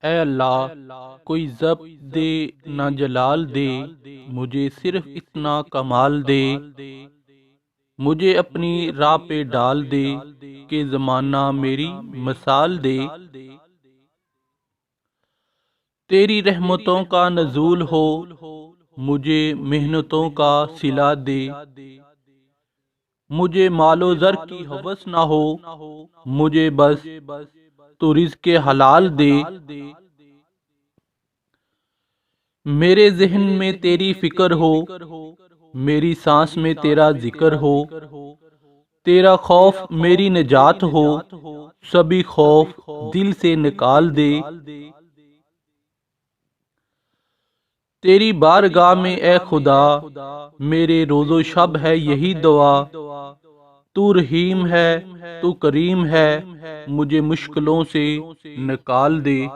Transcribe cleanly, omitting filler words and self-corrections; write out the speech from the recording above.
اے اللہ، کوئی ضبط دے نہ جلال دے، مجھے صرف اتنا کمال دے، مجھے اپنی راہ پہ ڈال دے کہ زمانہ میری مثال دے۔ تیری رحمتوں کا نزول ہو، مجھے محنتوں کا صلہ دے، مجھے مال و زر کی ہوس نہ ہو، مجھے بس تو رزق حلال دے۔ میرے ذہن میں تیری فکر ہو، میری سانس میں تیرا ذکر ہو، تیرا خوف میری نجات ہو، سبھی خوف دل سے نکال دے۔ تیری بارگاہ میں اے خدا، میرے روز و شب ہے یہی دعا، تو رحیم ہے تو کریم ہے، مجھے مشکلوں سے نکال دے۔